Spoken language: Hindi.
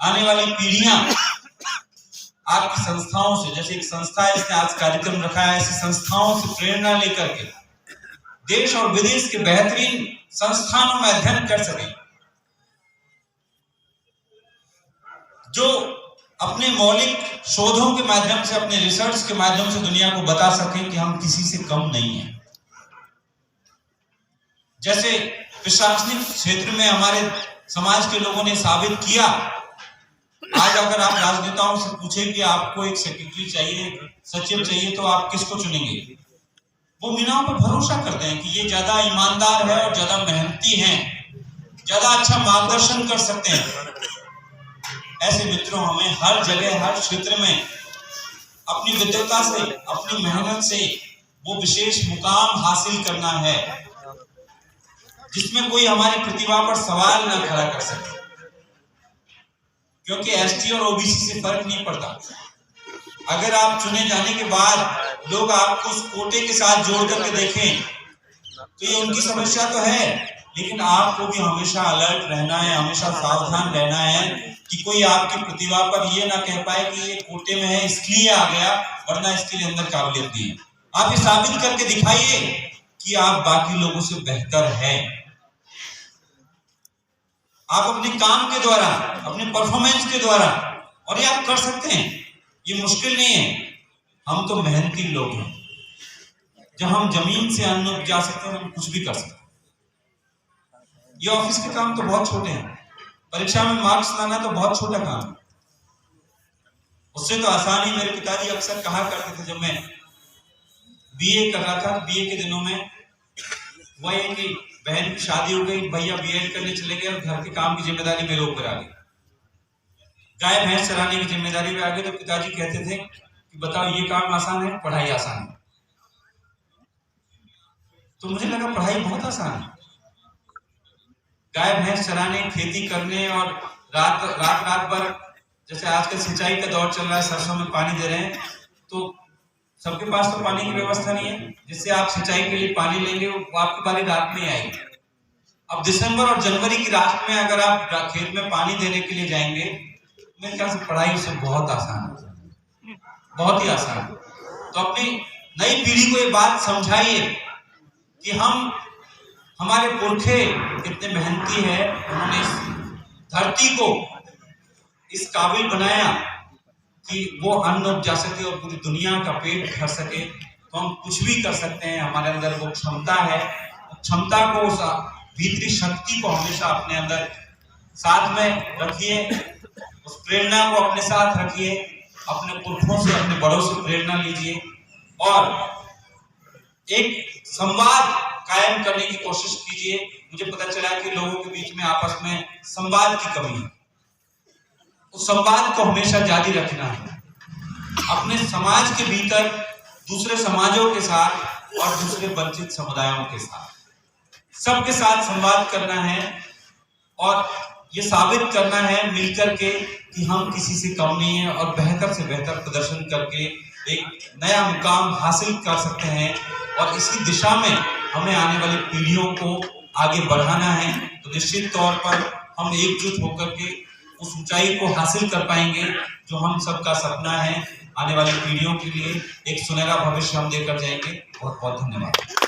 आने वाली पीढ़ियां आपकी संस्थाओं से, जैसे एक संस्था है इसने आज कार्यक्रम रखा है, ऐसी संस्थाओं से प्रेरणा लेकर के देश और विदेश के बेहतरीन संस्थानों में अध्ययन कर सके, जो अपने मौलिक शोधों के माध्यम से, अपने रिसर्च के माध्यम से दुनिया को बता सकें कि हम किसी से कम नहीं हैं। जैसे प्रशासनिक क्षेत्र में हमारे समाज के लोगों ने साबित किया। आज अगर आप राजनेताओं से पूछें कि आपको एक सेक्रेटरी चाहिए, सचिव चाहिए, तो आप किसको चुनेंगे? वो मीनाओं पर भरोसा करते हैं कि ये ज्यादा ईमानदार है और ज्यादा मेहनती हैं, ज्यादा अच्छा मार्गदर्शन कर सकते हैं। ऐसे मित्रों, हमें हर जगह, हर क्षेत्र में अपनी विद्वता से, अपनी मेहनत से वो विशेष मुकाम हासिल करना है जिसमें कोई हमारी प्रतिभा पर सवाल न खड़ा कर सके, क्योंकि एसटी और ओबीसी से फर्क नहीं पड़ता। अगर आप चुने जाने के बाद लोग आपको उस कोटे के साथ जोड़ करके देखें तो ये उनकी समस्या तो है, लेकिन आपको भी हमेशा अलर्ट रहना है, हमेशा सावधान रहना है कि कोई आपकी प्रतिभा पर ये ना कह पाए कि ये कोटे में है इसलिए आ गया, वरना इसके लिए अंदर काबिलियत नहीं है। आप ये साबित करके दिखाइए कि आप बाकी लोगों से बेहतर हैं। आप अपने काम के द्वारा, अपने परफॉर्मेंस के द्वारा, और ये आप कर सकते हैं, ये मुश्किल नहीं है। हम तो मेहनती लोग हैं। जब हम जमीन से अन्न उपजा सकते हैं, हम कुछ भी कर सकते हैं। ये ऑफिस के काम तो बहुत छोटे हैं, परीक्षा में मार्क्स लाना तो बहुत छोटा काम है। उससे तो आसानी, मेरे पिताजी अक्सर कहा करते थे जब मैं बीए कर रहा था, बीए के दिनों में वही है कि बहन की शादी हो गई, भैया बीएड करने चले गए और घर के काम की जिम्मेदारी मेरे ऊपर आ गई। गाय भैंस चराने की जिम्मेदारी पे आ गई, तो पिताजी कहते थे कि बताओ ये काम आसान है, पढ़ाई आसान है। तो मुझे लगा पढ़ाई बहुत आसान है। गाय भैंस चराने, खेती करने और रात भर, जैसे आजकल सिंचाई का दौर चल रहा है, सरसों में पानी दे रहे हैं, तो सबके पास तो पानी की व्यवस्था नहीं है। जिससे आप सिंचाई के लिए पानी लेंगे वो आपकी बारी रात में आएगी। अब दिसंबर और जनवरी की रात में अगर आप खेत में पानी देने के लिए जाएंगे, मेरे ख्याल से पढ़ाई उससे बहुत आसान है, बहुत ही आसान है। तो अपनी नई पीढ़ी को ये बात समझाइए कि हमारे पुरखे कितने मेहनती है, उन्होंने इस धरती को इस काबिल बनाया कि वो अन्न उपजा सके और पूरी दुनिया का पेट भर सके। तो हम कुछ भी कर सकते हैं, हमारे अंदर वो क्षमता है। क्षमता को, उस भीतरी शक्ति को हमेशा अपने अंदर साथ में रखिए, उस प्रेरणा को अपने साथ रखिए, अपने पुरखों से, अपने बड़ों से प्रेरणा लीजिए और एक संवाद कायम करने की कोशिश कीजिए। मुझे पता चला कि लोगों के बीच में आपस में संवाद की कमी है। उस संवाद को हमेशा जारी रखना है, अपने समाज के भीतर, दूसरे समाजों के साथ और दूसरे वंचित समुदायों के साथ, सबके साथ संवाद करना है और ये साबित करना है मिलकर के कि हम किसी से कम नहीं है और बेहतर से बेहतर प्रदर्शन करके एक नया मुकाम हासिल कर सकते हैं। और इसी दिशा में हमें आने वाली पीढ़ियों को आगे बढ़ाना है। तो निश्चित तौर पर हम एकजुट होकर के उस ऊंचाई को हासिल कर पाएंगे जो हम सबका सपना है। आने वाली पीढ़ियों के लिए एक सुनहरा भविष्य हम देकर जाएंगे। बहुत बहुत धन्यवाद।